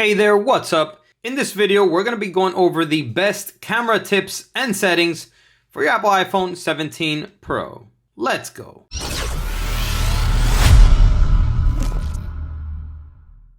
Hey there, what's up? In this video, we're going to be going over the best camera tips and settings for your Apple iPhone 17 Pro. Let's go.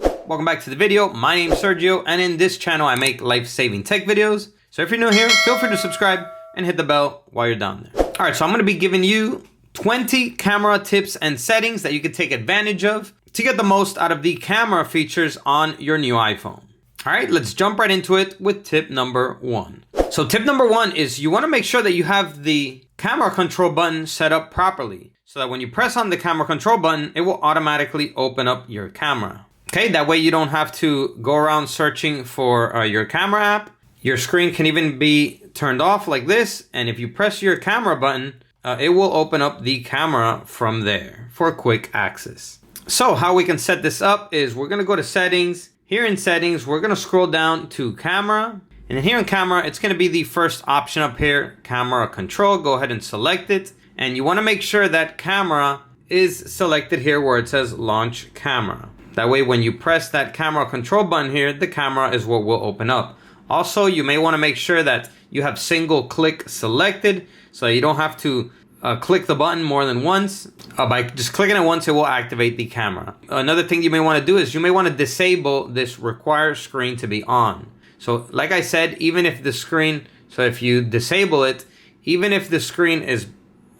Welcome back to the video. My name is Sergio, and in this channel, I make life-saving tech videos. So if you're new here, feel free to subscribe and hit the bell while you're down there. All right, so I'm going to be giving you 20 camera tips and settings that you can take advantage of to get the most out of the camera features on your new iPhone. All right, let's jump right into it with tip number 1. So tip number 1 is you want to make sure that you have the camera control button set up properly so that when you press on the camera control button, it will automatically open up your camera. Okay, that way you don't have to go around searching for your camera app. Your screen can even be turned off like this, and if you press your camera button, it will open up the camera from there for quick access. So how we can set this up is we're going to go to settings. Here in settings, we're going to scroll down to camera. And then here in camera, it's going to be the first option up here, camera control. Go ahead and select it. And you want to make sure that camera is selected here where it says launch camera. That way, when you press that camera control button here, the camera is what will open up. Also, you may want to make sure that you have single click selected so you don't have to click the button more than once. By just clicking it once, it will activate the camera. Another thing you may want to do is you may want to disable this require screen to be on. So like I said, even if the screen, so if you disable it, even if the screen is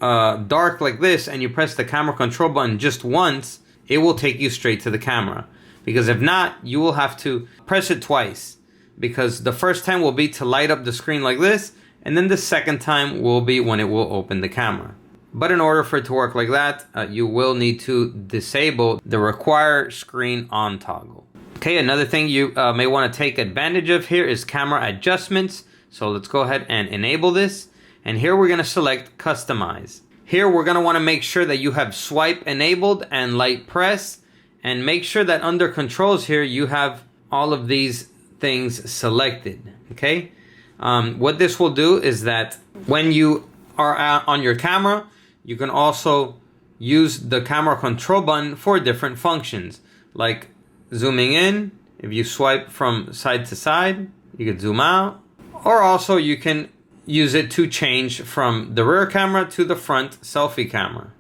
dark like this and you press the camera control button just once, it will take you straight to the camera. Because if not, you will have to press it twice. Because the first time will be to light up the screen like this, and then the second time will be when it will open the camera. But in order for it to work like that, you will need to disable the require screen on toggle. Okay, another thing you may want to take advantage of here is camera adjustments. So let's go ahead and enable this. And here we're going to select customize. Here we're going to want to make sure that you have swipe enabled and light press. And make sure that under controls here, you have all of these things selected. Okay. What this will do is that when you are on your camera, you can also use the camera control button for different functions, like zooming in. If you swipe from side to side, you can zoom out, or also you can use it to change from the rear camera to the front selfie camera,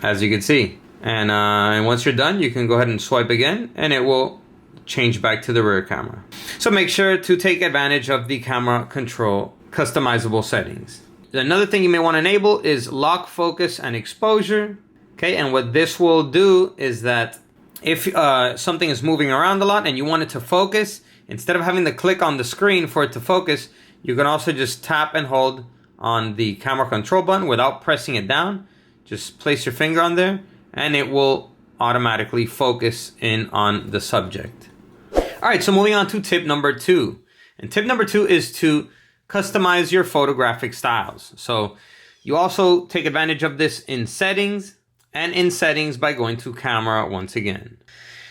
as you can see. And once you're done, you can go ahead and swipe again, and it will change back to the rear camera. So make sure to take advantage of the camera control customizable settings. Another thing you may want to enable is lock focus and exposure. Okay, and what this will do is that if something is moving around a lot and you want it to focus, instead of having to click on the screen for it to focus, you can also just tap and hold on the camera control button without pressing it down. Just place your finger on there and it will automatically focus in on the subject. All right, so moving on to tip number 2. And tip number 2 is to customize your photographic styles. So you also take advantage of this in settings, and in settings by going to camera once again.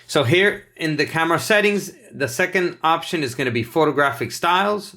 So here in the camera settings, the second option is going to be photographic styles.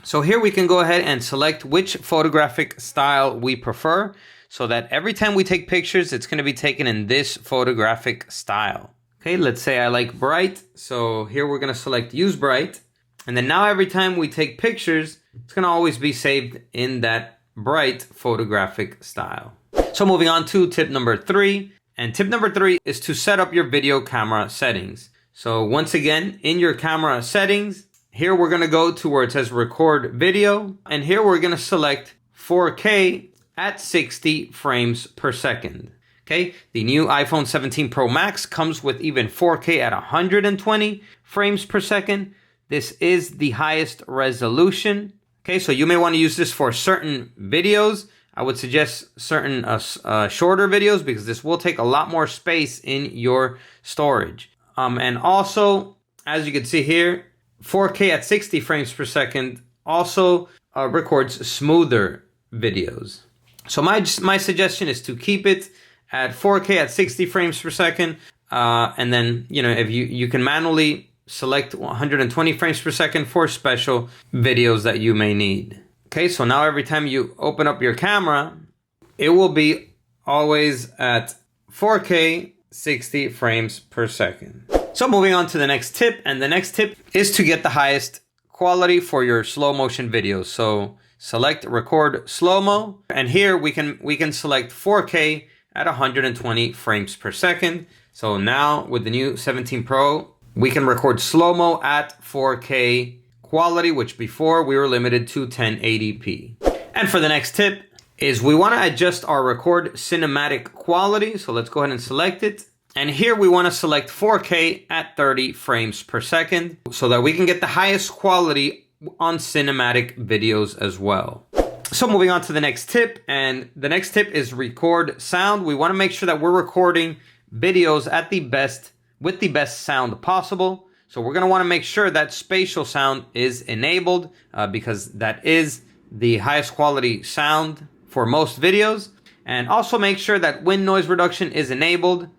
So here we can go ahead and select which photographic style we prefer so that every time we take pictures, it's going to be taken in this photographic style. Okay, let's say I like bright. So here we're going to select use bright. And then now every time we take pictures, it's going to always be saved in that bright photographic style. So moving on to tip number 3. And tip number 3 is to set up your video camera settings. So once again, in your camera settings, here we're going to go to where it says record video. And here we're going to select 4K at 60 frames per second. Okay, the new iPhone 17 Pro Max comes with even 4K at 120 frames per second. This is the highest resolution. Okay, so you may want to use this for certain videos. I would suggest certain shorter videos because this will take a lot more space in your storage. And also, as you can see here, 4K at 60 frames per second also records smoother videos. So my suggestion is to keep it at 4K at 60 frames per second. And then, if you can manually select 120 frames per second for special videos that you may need. Okay, so now every time you open up your camera, it will be always at 4K 60 frames per second. So moving on to the next tip, and the next tip is to get the highest quality for your slow motion videos. So select record slow-mo, and here we can select 4K at 120 frames per second. So now with the new 17 Pro, we can record slow-mo at 4K quality, which before we were limited to 1080p. And for the next tip is we want to adjust our record cinematic quality. So let's go ahead and select it. And here we want to select 4K at 30 frames per second so that we can get the highest quality on cinematic videos as well. So moving on to the next tip, and the next tip is record sound. We want to make sure that we're recording videos at the best, with the best sound possible. So we're going to want to make sure that spatial sound is enabled because that is the highest quality sound for most videos. And also make sure that wind noise reduction is enabled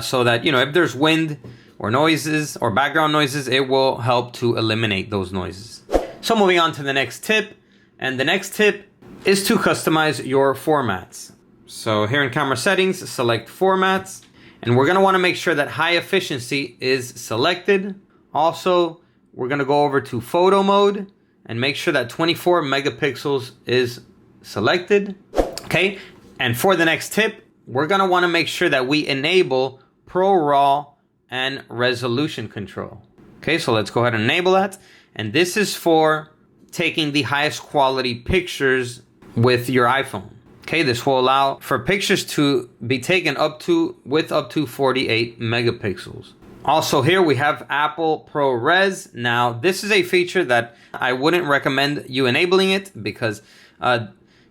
so that, you know, if there's wind or noises or background noises, it will help to eliminate those noises. So moving on to the next tip, and the next tip is to customize your formats. So here in camera settings, select formats, and we're gonna wanna make sure that high efficiency is selected. Also, we're gonna go over to photo mode and make sure that 24 megapixels is selected, okay? And for the next tip, we're gonna wanna make sure that we enable Pro RAW and resolution control. Okay, so let's go ahead and enable that. And this is for taking the highest quality pictures with your iPhone. Okay, this will allow for pictures to be taken with up to 48 megapixels. Also here we have Apple ProRes. Now this is a feature that I wouldn't recommend you enabling it because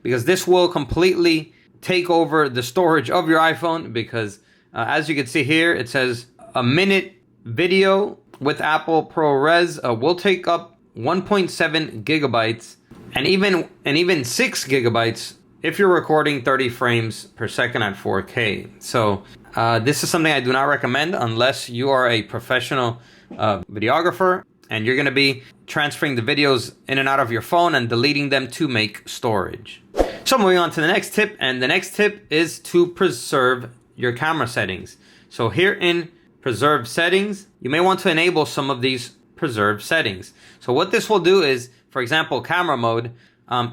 this will completely take over the storage of your iPhone, because as you can see here, it says a minute video with Apple ProRes will take up 1.7 gigabytes and even 6 gigabytes if you're recording 30 frames per second at 4K. So this is something I do not recommend unless you are a professional videographer and you're going to be transferring the videos in and out of your phone and deleting them to make storage. So moving on to the next tip, and the next tip is to preserve your camera settings. So here in preserve settings, you may want to enable some of these preserve settings. So what this will do is, for example, camera mode,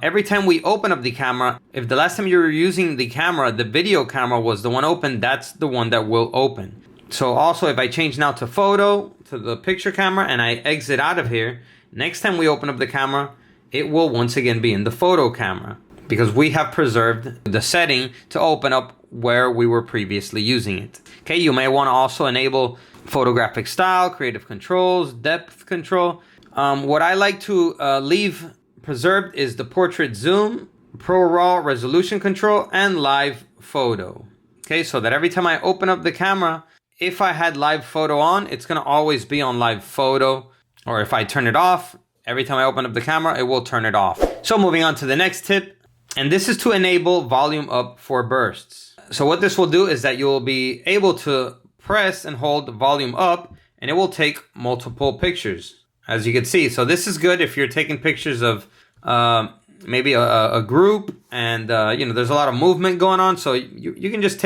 every time we open up the camera, if the last time you were using the camera, the video camera was the one open, that's the one that will open. So also if I change now to photo, to the picture camera, and I exit out of here, next time we open up the camera, it will once again be in the photo camera, because we have preserved the setting to open up where we were previously using it. Okay, you may want to also enable photographic style, creative controls, depth control. What I like to leave preserved is the portrait zoom, Pro RAW resolution control, and live photo. Okay, so that every time I open up the camera, if I had live photo on, it's gonna always be on live photo. Or if I turn it off, every time I open up the camera, it will turn it off. So moving on to the next tip, and this is to enable volume up for bursts. So what this will do is that you'll be able to press and hold volume up, and it will take multiple pictures, as you can see. So this is good if you're taking pictures of maybe a group, and you know, there's a lot of movement going on. So you can just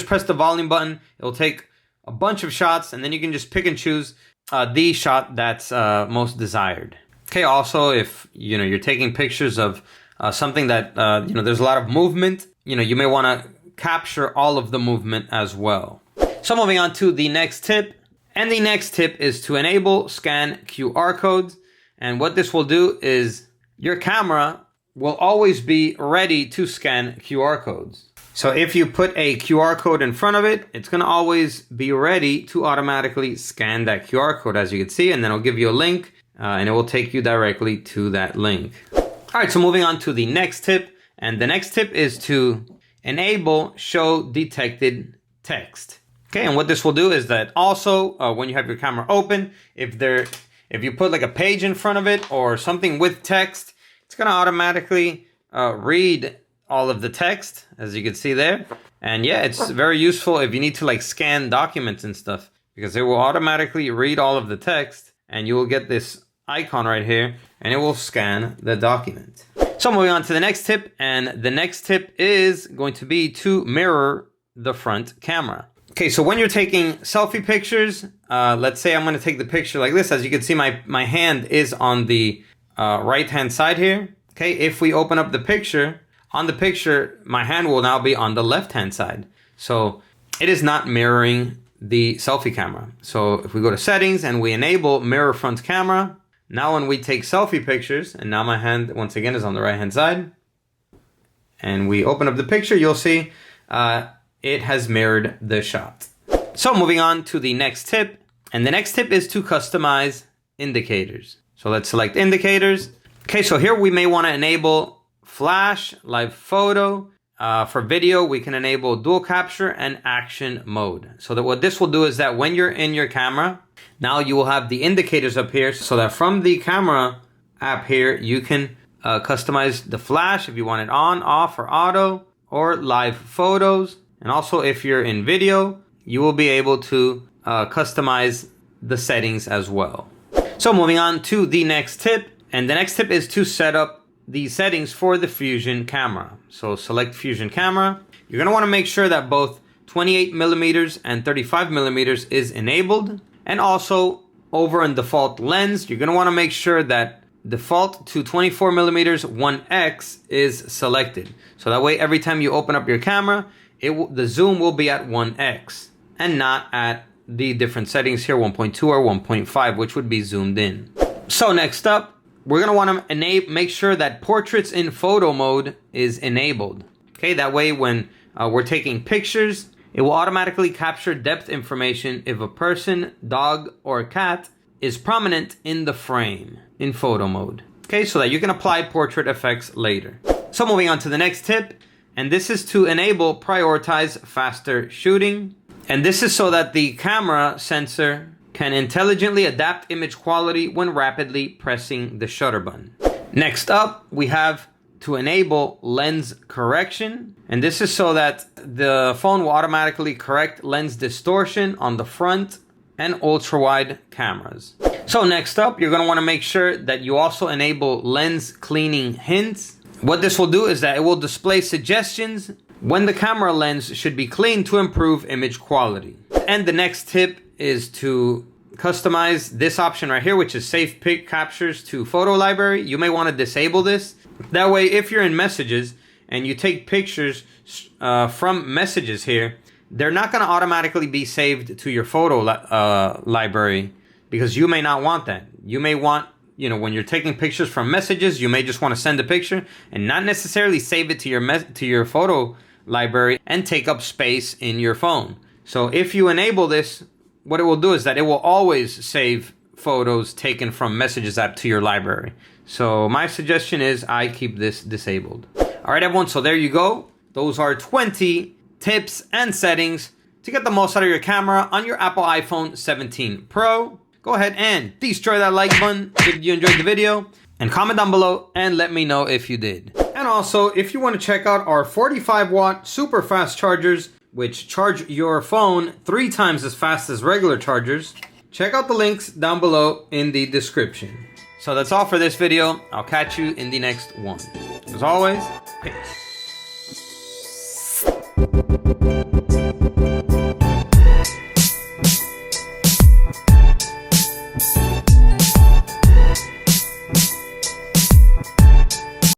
press the volume button. It'll take a bunch of shots, and then you can just pick and choose the shot that's most desired. Okay. Also, if you know you're taking pictures of something that you know there's a lot of movement, you know, you may want to capture all of the movement as well. So moving on to the next tip, and the next tip is to enable scan QR codes. And what this will do is your camera will always be ready to scan QR codes. So if you put a QR code in front of it, it's going to always be ready to automatically scan that QR code, as you can see, and then it'll give you a link and it will take you directly to that link. All right, so moving on to the next tip, and the next tip is to enable show detected text. Okay, and what this will do is that also when you have your camera open, if you put like a page in front of it or something with text, it's going to automatically read all of the text, as you can see there. And yeah, it's very useful if you need to like scan documents and stuff, because it will automatically read all of the text, and you will get this icon right here, and it will scan the document. So moving on to the next tip, and the next tip is going to be to mirror the front camera. Okay, so when you're taking selfie pictures, let's say I'm gonna take the picture like this. As you can see, my hand is on the right-hand side here. Okay, if we open up the picture, on the picture, my hand will now be on the left-hand side. So it is not mirroring the selfie camera. So if we go to settings and we enable mirror front camera, now when we take selfie pictures, and now my hand once again is on the right-hand side, and we open up the picture, you'll see it has mirrored the shot. So moving on to the next tip, and the next tip is to customize indicators. So let's select indicators. Okay, so here we may want to enable flash, live photo. For video, we can enable dual capture and action mode. So that what this will do is that when you're in your camera, now you will have the indicators up here, so that from the camera app here, you can customize the flash if you want it on, off, or auto, or live photos. And also if you're in video, you will be able to customize the settings as well. So moving on to the next tip, and the next tip is to set up the settings for the Fusion camera. So select Fusion camera. You're gonna wanna make sure that both 28mm and 35mm is enabled. And also over in default lens, you're gonna wanna make sure that default to 24mm 1x is selected. So that way, every time you open up your camera, the zoom will be at 1x and not at the different settings here, 1.2 or 1.5, which would be zoomed in. So next up, we're gonna wanna make sure that portraits in photo mode is enabled. Okay, that way when we're taking pictures, it will automatically capture depth information if a person, dog, or cat is prominent in the frame in photo mode. Okay, so that you can apply portrait effects later. So moving on to the next tip, and this is to enable prioritize faster shooting. And this is so that the camera sensor can intelligently adapt image quality when rapidly pressing the shutter button. Next up, we have to enable lens correction. And this is so that the phone will automatically correct lens distortion on the front and ultra wide cameras. So next up, you're gonna wanna make sure that you also enable lens cleaning hints. What this will do is that it will display suggestions when the camera lens should be cleaned to improve image quality. And the next tip is to customize this option right here, which is save pic captures to photo library. You may want to disable this. That way, if you're in messages and you take pictures from messages here, they're not going to automatically be saved to your photo library, because you may not want that. You may want, when you're taking pictures from messages, you may just want to send a picture and not necessarily save it to your photo library and take up space in your phone. So if you enable this, what it will do is that it will always save photos taken from messages app to your library. So my suggestion is I keep this disabled. All right, everyone, so there you go. Those are 20 tips and settings to get the most out of your camera on your Apple iPhone 17 Pro. Go ahead and destroy that like button if you enjoyed the video, and comment down below and let me know if you did. And also, if you want to check out our 45-watt super fast chargers, which charge your phone 3 times as fast as regular chargers, check out the links down below in the description. So that's all for this video. I'll catch you in the next one. As always, peace.